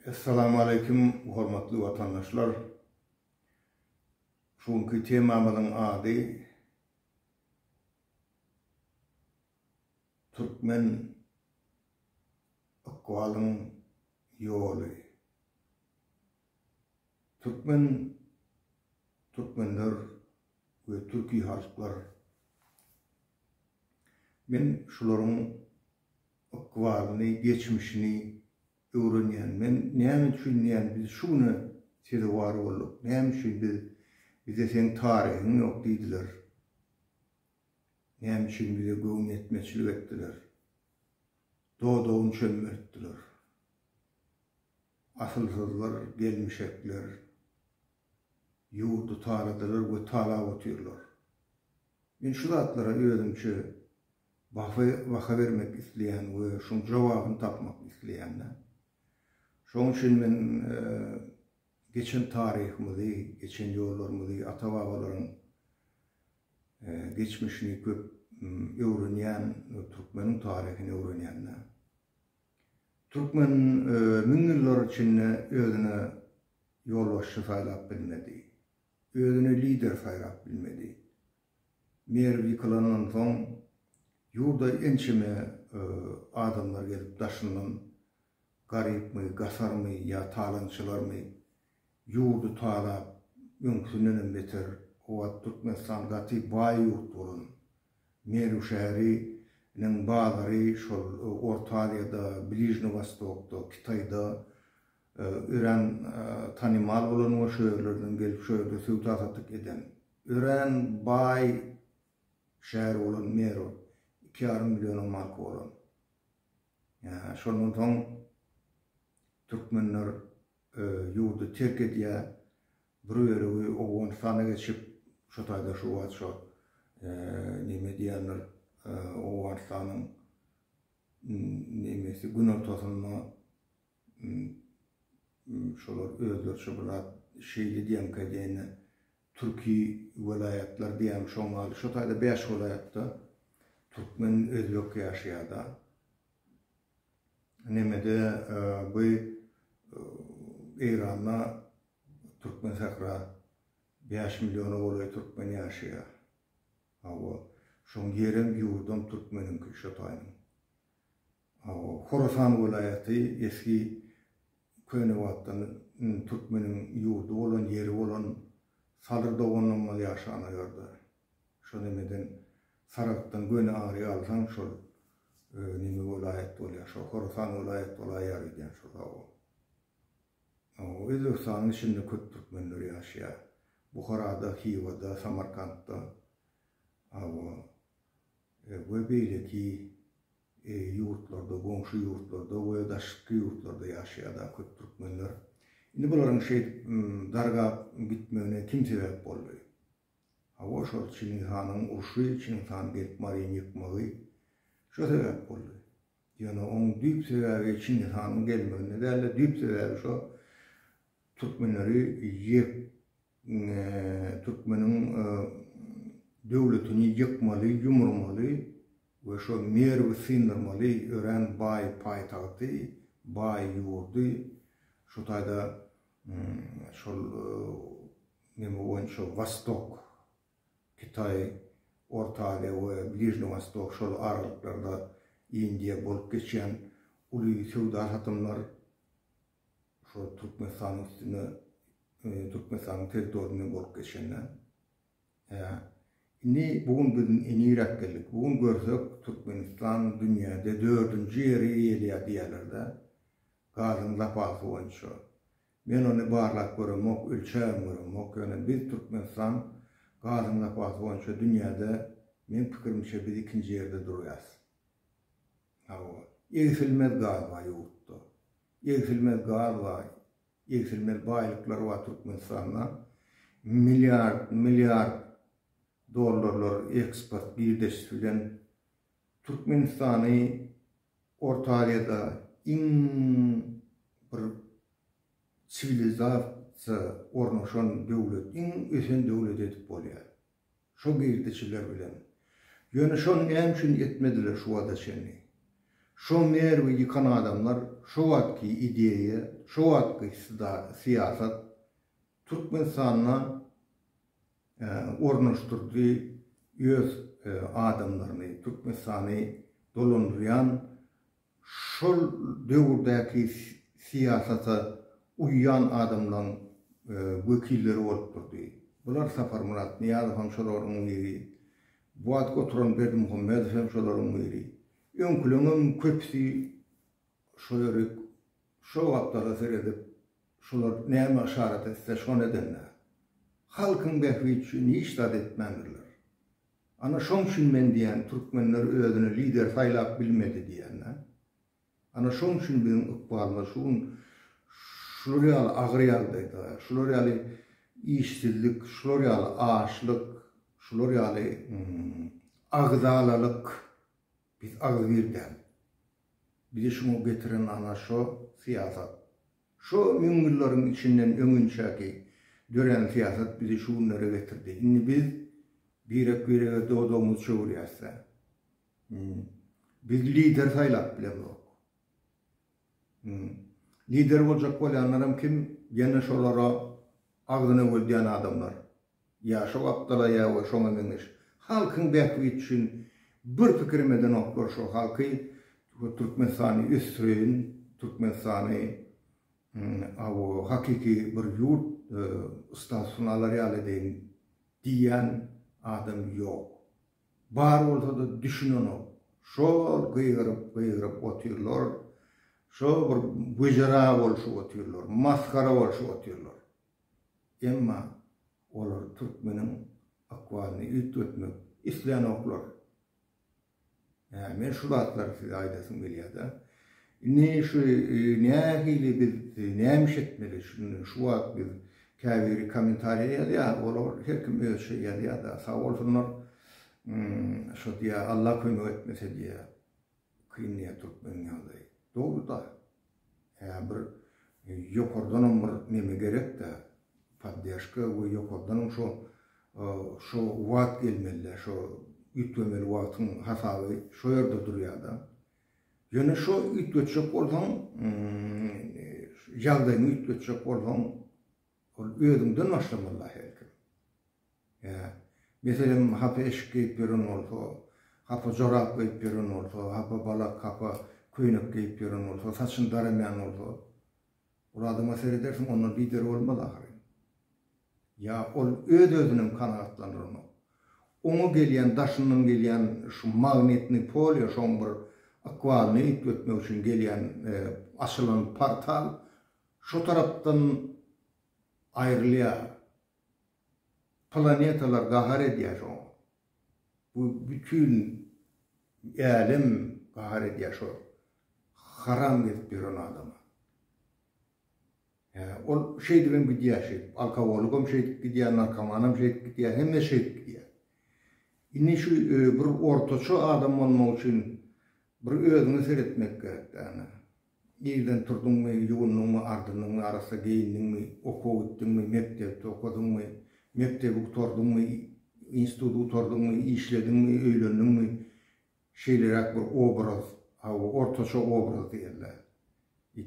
Assalamu alaikum hormatly vatandaşlar. Şunkü temamyzyň ady Türkmen akwalyň ýoly. Türkmenler we türki halklar. Men şularyň akwalyny, geçmişini öwrenýän, men näme düşünýän, biz şunu sede var bolduk. Näme üçin bize sen tarihiň ýok diýdiler. Näme üçin bize göň etmeçilik etdiler. Doğduğun çömürtdiler. Asylsızlar, gelmişekler, ýurdu taradylar we talap otyrlar. Men şu zatlara özümçe baha vermek isleýän we şoň jogabyny tapmak isleýän. Şoň üçin men geçen tarihimizi, geçen ýollarymyzy, ata-babalaryň geçmişini köp öwrenýän, Türkmeniň tarihini öwrenýän. Türkmen müň ýyllar içinde özüne ýolbaşçy saýlap bilmedi. Özüne lider saýlap bilmedi. Mer ýykylandan soň ýurda ençeme adamlar gelip daşynan garypmy, gasarmy ýa talançylarmy ýurdu talap öňkünden beter o Türkmenistan gaty baý ýurt bolan. Meru şäheriniň bazary şol Orta Aziýada, Blижний Wostokda, Kitayda ören tanymal bolan o şöýlerden gelip şöýde söwdatlyk eden. Ören baý şäher bolan Meru 2,5 milyon mark bolan. Ya şondan soň Türkmenler ýurdu terk edýär, bir ýere Owganistana geçip şo taýda şu wagt şo neme diýerler, Owganistanyň nemesi gün ortasyna şolar özleri şu bilat şeýle diýen kadene Türki welayatlar diýen şoňa şo taýda 5 welayatda Türkmen özlük ýaşaýar. Nemede bu İran'da Türkmen sakra 5 milyonu bolan Türkmen ýaşaýar. Awa şoň ýerim ýurdum Türkmeniň köşetaýyn. Horasan welaýaty eski köne wagtdan Türkmeniň ýurdu bolan, ýeri bolan Salyrda onuňma ýaşanýardy. Şo nemeden Saratdan göne ary alsaň şol nime welaýat bolýar, şo Horasan welaýat bolýar eden şol. Özbekistanyň içinde köp Türkmenler ýaşaýar. Buharada, Hivada, Samarkandda, we beýleki ýurtlarda, goňşy ýurtlarda we daşky ýurtlarda ýaşaýar köp Türkmenler. Indi bularyň darga gitmegine kim sebäp boldy? Hawa şol Çinhanyň urşy, Çinhan gelip maryny ýykmagy şo sebäp boldy. Ýani oň düýp sebäbi Çinhanyň gelmegine däl düýp sebäbi şo Türkmenleri Türkmeniň döwletini ýykmaly, ýumurmaly we şo merwi sindirmaly ören baý paýtagty, baý ýurdy şo taýda şol neme bolan şo Wostok, Kitay, Orta Aziýa we Blижний Wostok şol aralyklarda Indiýa bolup geçen uly söwda satymlar şo Türkmenistanyň üstüne Türkmenistanyň territoriýasyna bolup geçenler. Indi bugun biziň enýirak geldik. Bugun görsek Türkmenistan dünýäde 4-nji ýeri eýelýär diýerler. Gazyň zapasy boýunça. Men onu barlap göremok, ölçäm göremok. Ýöne biz Türkmenistan gazyň zapasy boýunça dünýäde men pikirimçe biz 2-nji ýerde durýas. Egsilmez gaz var ýurtda. Egsilmez gaz var. Egsilmez baýlyklar var Türkmenistan'da. Milyar dollarlar eksport birleştirilen Türkmenistany Orta Aziýada iň bir sivilizasiýa ornaşan döwlet, iň ösen döwlet edip bolýar. Şo girdiçiler bilen. Ýöne şonu näme üçin etmediler şu wada şeni? Şo nervi yıkan adamlar, şo vatki ideya, şo vatki siyasat Türkmenistan'a ornaştırdığı öz adamlarını, Türkmenistan'ı dolandıryan, şol dövrdeki siyasata uyan adamların vekilleri olup durdu. Bular Safar Murat Niyazov hem şolarının biri, Buat Oturan Berdi Muhammed hem şolarının biri. Önkülünün köpsi şoyarık, şo vaptara seyredip, şolar neyme işaret etse şo nedenle. Halkın behvi için hiç tadı etmendirler. Ana şon için men diyen Türkmenler ödünü lider saylap bilmedi diyenler. Ana şon için benim ıkbalına şurayal ağrıyaldaydı, şurayal işsizlik, şurayal ağaçlık, şurayal ağzalalık biz ağzırden. Bir de şunu getiren ana şu siyaset. Şu müngüllerin içinden öngünçeki dönen siyaset bizi şunları getirdi. Şimdi biz bir doğduğumuz şuuriyası. Biz lider saylap bile yok. Lider olacak olanlarım kim? Yine şolara ağzını öldüyen adamlar. Ya şu aptala ya o şoma menmiş. Halkın bekvi için bir fikrimeden oklar şu halkı Türkmenistan'ı üstüreyin, Türkmenistan'ı o hakiki bir yurt istasyonları yaledeyim diyen adam yok. Var olsa da düşünün o. Şol gıygırıp otuyorlar. Şo bir bıcıra oluşu otuyorlar. Maskara oluşu otuyorlar. Ama olar Türkmenin akvalini ütütmek isteyen oklar. Men şu atları size aydasın geliyor da. Ne hili biz neymiş etmeli şu at biz kaviri komentariye ya olar her kim öz şey ya da sağ olsunlar şu diye Allah koyunu etmese diye kıyınlıya Türkmenin yanındayı. Doğru da bir yukarıdan bir neme gerek de paddeşka ve yukarıdan şu vaat gelmeli, şu ütlemeli vaatın hasabı şu yerde duruyor da. Yani şu ütletecek olsan, yağdayını ütletecek olsan, ödümden başlamalı herkes. Mesela hapa eşik giyip verin olsa, hapa çorap giyip verin olsa, hapa balak, hapa kuynak giyip verin olsa, saçın daramayan olsa, o adama seyredersin, onun lideri olmalı ahire. Ya ol özünün kanaatlanır onu. Onu gelen, daşından gelen şu magnetni pol ya şon bir akvalini itletmek için gelen asılan portal şu taraftan ayrılıyor. Planetalar gahar ediyor şu. Bu bütün alem gahar ediyor şu. Haram edip bir adama. O şey diyorum gidiyor şey. Alkovologum şey gidiyor, narkomanım şey gidiyor, hem de şey gidiyor. Yine şu bir ortaçı adam olmak için bir özünü seyretmek gerek yani. Yerden turdun mu, yoğunluğun mu, ardının mu, arası giyindin mi, oku gittin mi, mektepte okudun mu, mektebi oturdun mu, institutu oturdun mu, işledin mi, öğlendin mi, şeyler bir obraz, ortaçı obraz diyorlar.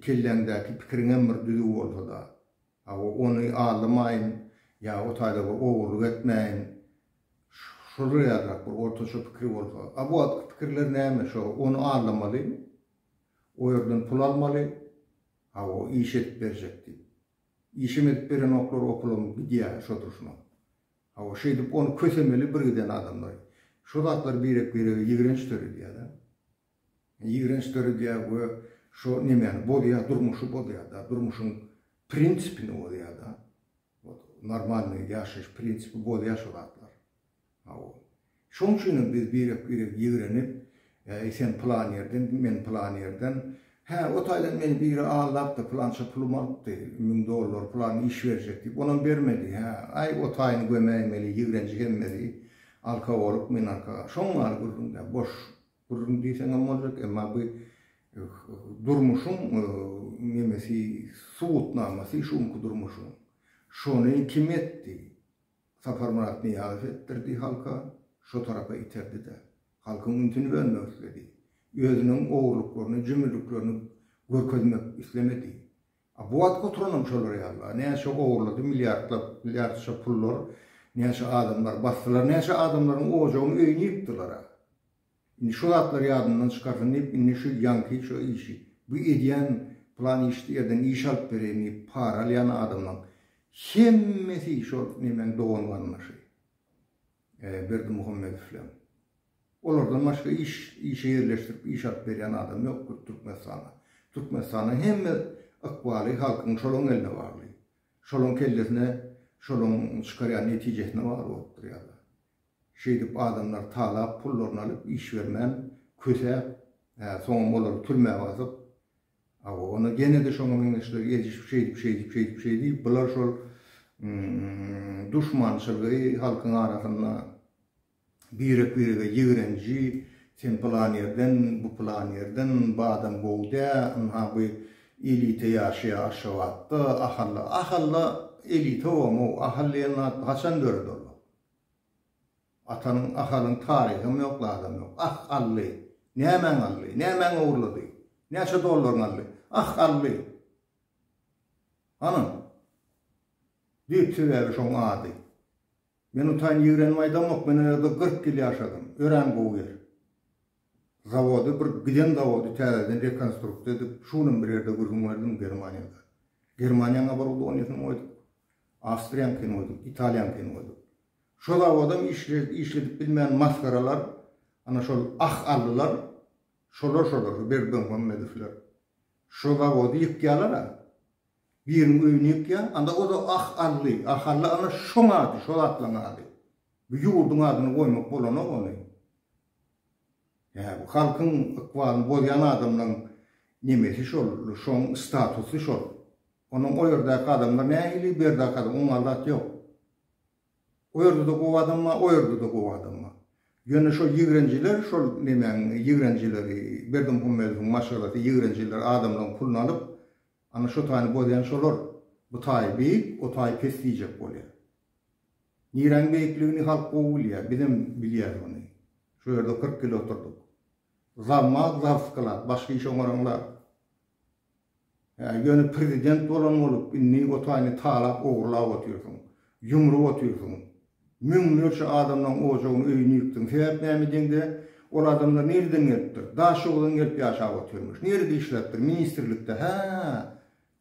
Kellendeki fikrinden bir düdüğü olsa da, onu ağlamayın, ya o tayda bir oğurluk etmeyin, şuraya bir ortaçı fikri olsa. Bu fikirler neymiş o? Onu ağlamalı, o yerden pul almalı, o iş edip verecekti. İşim edip veren oklar okulum gidiyor şudur şuna. O şey edip onu kösemeli bir giden adamlar. Şu datlar birek yigrenç törü diye da. Yigrenç törü diye bu şu nemen boduya durmuşu boduya da durmuşun prinsipini boduya da normalni yaşayış prinsipi boduya şu datlar. Şunun için biz birek yigrenip sen plan yerden men plan yerden o taydan men biri ağlap da plança pulum alıp da $1000 plan iş verecekti. Onun vermedi. Ay o tayını gömeyemeli, yigrenci gelmedi. Alka olup men alka. Şun var gurrunda boş gurrun deysen olacak ama bu durmuşun nemesi suutnaması şunku durmuşun. Şunu kim etti? Safar Murat Niyazov ettirdi halka. Şu tarafa iterdi de. Halkın üntünü vermek istedi. özünün oğurluklarını, cimriliklerini görkezmek istemedi. Bu vat oturanım şolar yalla. Näçe oğurladı milyarlarça pullar, näçe adamlar bastılar, näçe adamların oğucuğunu öýüni yıktılar. Indi şu zatlar ýadyndan çykardyp, indi şu ýanky şu işi. Bu edýän plan işlerden iş alıp bereni para alýan adamlar hemmesi şol nimen doğanlanmaşy. Berdimuhammedow filan. Olardan başga işe yerleştirip iş alıp berýän adam ýok Türkmenistan'a. Türkmenistan'a hemme akwaly halkyň şolun eline barly. Şolun kellesine, şolun çykarýan netijesine bar bolupdyr ýa-da. Şeýdip adamlar talap pullaryny alyp iş bermän, köse, soňam olar türmäge basyp, onu gene de şoňa meňzeşler şeýdip bular şol düşmançylygy halkyň arasynda birek ýigrenji, sen plan ýerden, bu plan ýerden, bu adam gowda, bu elite ýaşaýa aşawatdy, ahalla elite o, ahallena haçan dördi ol. Atanın ahalın tarihi yok, adam yok. Allı, nämen allı, nämen oğurlady, näçe dollaryň allı, allı. Anam, diýip sebäbi şoň ady. Men utaýyn ýigren maýdan ok, men ýerde 40 ýyl ýaşadym, ören gowy. Zawody bir giden zawody täzeden rekonstruksiýa edip, şunun bir ýerde gurgun berdim Germaniýada. Germaniýaňa barudy 10 ýyl oýduk. Awstriýaňkyny oýduk, Italiýaňkyny oýduk. Şo zawodam işledip bilmeýän maskaralar, ana şol allylar, şolar Berdimuhammedowlar. Şo zawody ýykýarlar. Birini öýüni ýykýa, anda o da ally ana şoňa ady, şol atlaň ady. Bu ýurdun adyny goýmak bolan ony. Bu halkyň ykwalyny bolýan adamlaryň nemesi şol, şoň statusy şol. Onuň o ýerdeäki adamlar nähili berdäki adam, onuň aldat ýok. O ýerde de gowy adamma, o ýerde de gowy adamma. Ýöne şol ýigrenjiler, şol nemen ýigrenjileri, Berdimuhammedowyň maşgalaty ýigrenjiler adamlaryň pulunu alyp, ana şo taýny bolýan şolar, bu taý beýik, o taý kesdiýjek bolýar. Niren beýikligini halk gowy bilýär, bizim bilýär ony. Şo ýerde 40 ýyl oturduk. Zavskalar, başga iş oňaranlar. Ýöne prezident bolan bolup, inni o taýny talap oğurlap otyrsyň, ýumrup otyrsyň. Müňlerçe adamlaryň ojagyny öýüni ýykdyň. Sebäp näme diýende, ol adamlar nereden gelipdir? Daşugdan gelip ýaşap otyrmuş. Nerede işlepdir? Ministrlikde.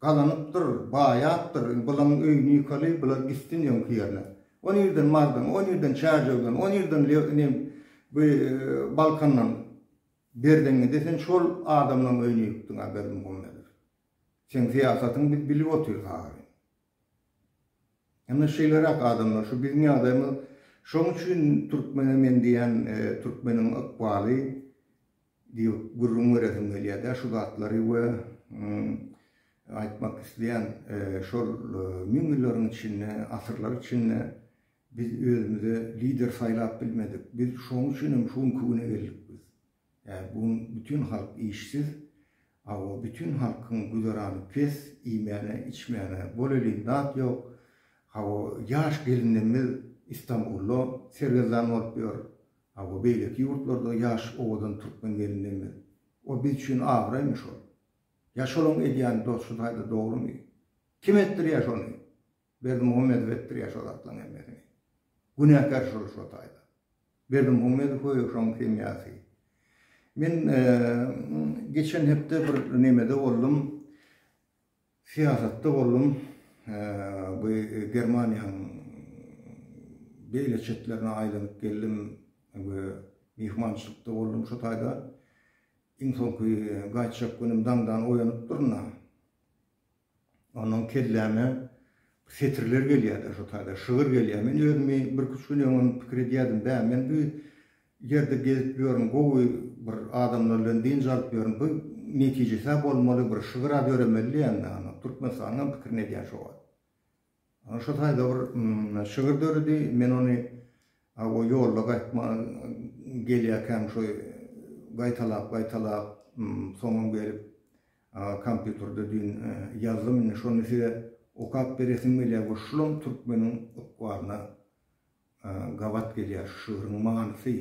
Galanypdyr, baýapdyr. Bulan öýüni ýykaly, bular gitsin ýonky ýerle. O nerden mardan, o nerden çarjagdan, o nerden Balkandan berdiňi desen şol adamlaryň öýüni ýykdyň Berdimuhammedow. Sen siýasatyň bilip otyrýar. Ama şeyler adamlar, şu bizim adamı, şoň üçin Türkmenemen diýen Türkmeniň ykbaly diýip gurrun öretim gelýär. Şu zatlary we aýtmak isleýän şol müňlerin içinde, asyrlar içinde biz özümüze lider saýlap bilmedik. Biz şoň üçin şoň küne geldik biz. Bu bütün halk işsiz, ama bütün halkyň güzarany pes, iýmäne, içmäne, boleli dat ýok. Yaş gelinimiz İstanbul'da sergizan olup ýör. Beýleki ýurtlarda yaş owadan Türkmen gelinimiz. O biz üçin agraymış ol. Yaş olan edýän dostu taýda dogrymy? Kim etdirýär şonu? Berdimuhammedow etdirýär şol atlaň emesini. Günäkär şol taýda. Berdimuhammedow şoň kemýasy. Men geçen hepde bir nemede boldum. Siyasatda boldum. Bu Germaniýanyň beýle çetlerine aýlanyp geldim, mihmançylykda boldum şu taýda. Iň soňky gaýtjak günüm daňdan oýanyp durna. Onuň kelläme setirler gelýär şu taýda, şygyr gelýär. Men özümi bir küçüne onu pikir edýärdim da, men bu ýerde gezip ýörüm, gowy bir adamlar bilen diň alyp ýörüm. Bu netijesi bolmaly, bir şygyr öğrenmeli ýa-da Türkmenistanyň pikirini edýän şo. Şu taýda bir şygyr dördi, men ony o ýolda gelýärken şo gaýtalap soňam berip kompýuterde diň ýazdym, şonu size okap beresim gelýär. Bu şolum Türkmeniň ykbalyna gawat gelýär şygyryň manysy.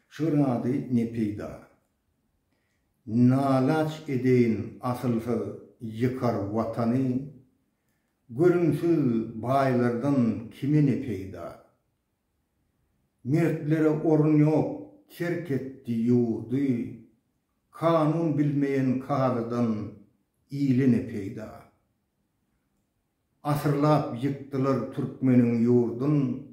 Şygyryň ady Nepeyda. nalaç edeyin asılsı yıkar vatanı, görünsüz baylardan kimin peyda? Mertlere orun yok, terk etti yurdu, kanun bilmeyen kalıdan iyilene peyda. Asırlap yıktılar Türkmenin yurdun,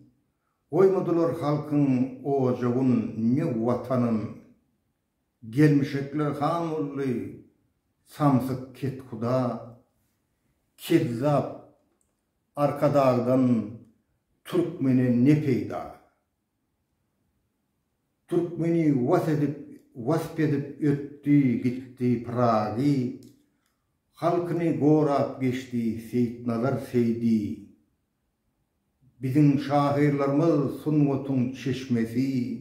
koymadılar halkın ocağın ne vatanın. Gelmişekler hamurlu, samsık ket kuda, kezzap arkadağdan Türkmeni ne peyda? Türkmeni vasp edip öttü gitti Prag'ı, halkını gorap geçti Seyitnalar Seydi. Bizim şahirlarımız Sunvot'un çeşmesi,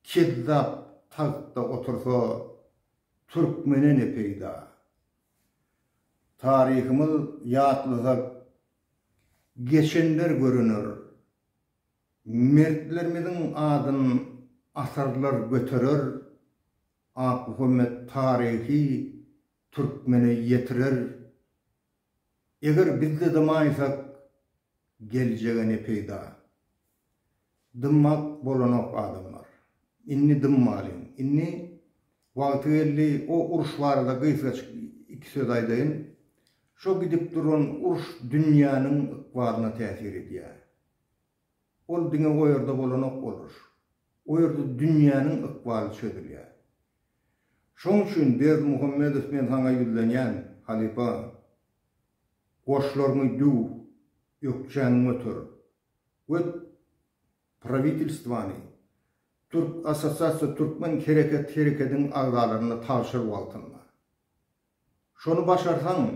kezzap takhta otursa Türkmeni ne peyda? Tarihimiz yatlıza geçenler görünür. Mertlerimizin adın asarlar götürür. Hükümet tarihi Türkmeni yetirir. Eğer biz de dımaysak geleceğine peyda. Dımmak bolanok adamlar. İnni dımmalıyım. İnni vakti geldi o uruş vardı kıysaç iki söz aydayın. Şu gidip durun uruş dünyanın ıkvalına tesir ediyor. Ol dine o yerde bolanok olur. O yerde dünyanın ıkvalı çözülüyor. Şoň üçin Berdi Muhammedow men sana yüzlenýän halifa goşlaryny du ökçäň ötür. Öt правительствоны Türk Asosiasiýasy Türkmen Hereketiň agzalaryny tapşyryp aldylar. Şonu başarsaň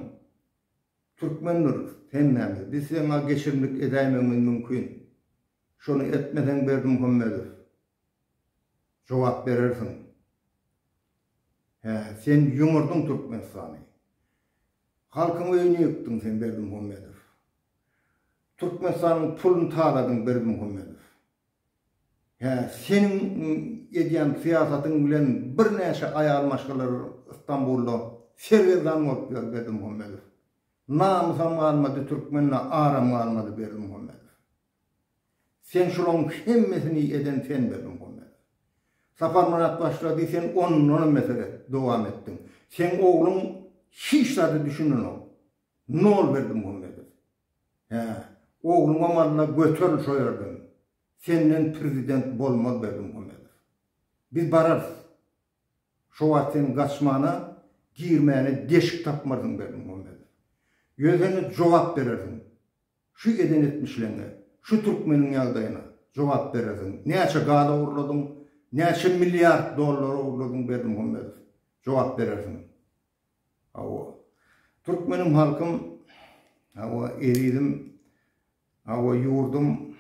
Türkmenler hemmemiz biz sana geçirmek edämemiz mümkin. Şonu etmeden Berdi Muhammedow jogap berersiň. Sen yumurdun Türkmenistan'ı. Halkın öýüni yıktın sen Berdi Muhammedow. Türkmenistan'ın pulunu taladın Berdi Muhammedow. Senin edýän siýasatyň bilen bir näçe aýal maşgalar İstanbulda serwezdan bolup Berdi Muhammedow. Namysam almady Türkmenle aram almady Berdi Muhammedow. Sen şolaryň hemmesini eden sen Berdi Muhammedow. Safar Murat başladı, sen onun mesele devam ettin. Sen oğlum hiç tadı düşünün o. Ne ol Berdi Muhammedow? Oğlum amalına götür soyardın. Senden prezident bolmaz Berdi Muhammedow. Biz bararız. Şu vatin kaçmana, girmeyene deşik tapmadın Berdi Muhammedow. Yüzene cevap verirdin. Şu eden etmişlerine, şu Türkmenin yaldayına cevap verirdin. Ne açı gada uğurladın? Näçe milyar dollar uğurladın Berdi Muhammedow? Cevap berersin. Türkmenim halkım, eridim, yurdum,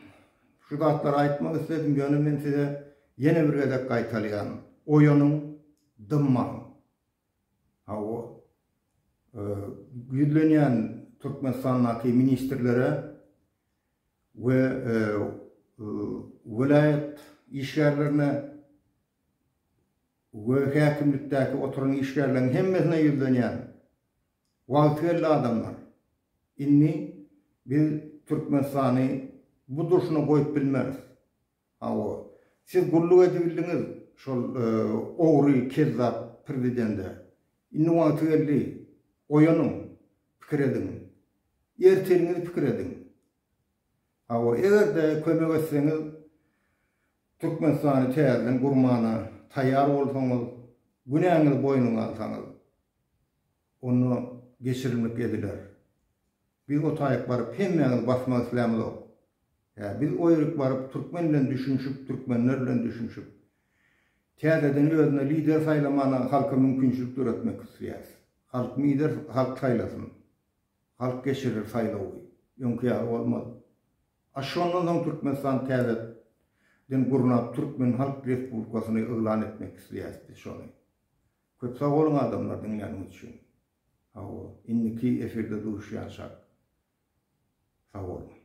şu zatları aytmak istedim, gönlümden size yine bir edek kaytalayan, oyunun dımman. Yüzlenyen Türkmenistan'daki ministrlere ve vilayet işyerlerine ve hakimlikteki oturan işgärlerin hemmesine yüzlenýän wagtly adamlar. Inni biz Türkmenistany bu duruşuna koyup bilmeriz. Siz gulluk edibildiňiz şol ogry kezzap prezidente. Inni wagty geldi oýanyň pikir edin. Erteliňiz pikir edin. Egerde kömek etseňiz Türkmenistany täzeden gurmana tayyar olsaňyz, günäňiz boýnuňa alsaňyz, onu geçirilmek ediler. Biz o taýyk baryp hemmeňiz basmak islämiz ok. Biz o ýerek baryp Türkmen bilen düşünşip, Türkmenler bilen düşünşip, täzeden özüne lider saýlamana halka mümkinçilik öğretmek isleýär. Halk lider, halk saýlasyn. Halk geçirir saýlawy. Ýönkýär bolmaz. Aşondan soň Türkmenistan täze den gurnap Türkmen Halk Respublikasyny ılan etmek isleýärdi şonu. Köp sag bolun adamlar dinleýän üçin. Inniki eferde duruşýanşak. Sag bolun.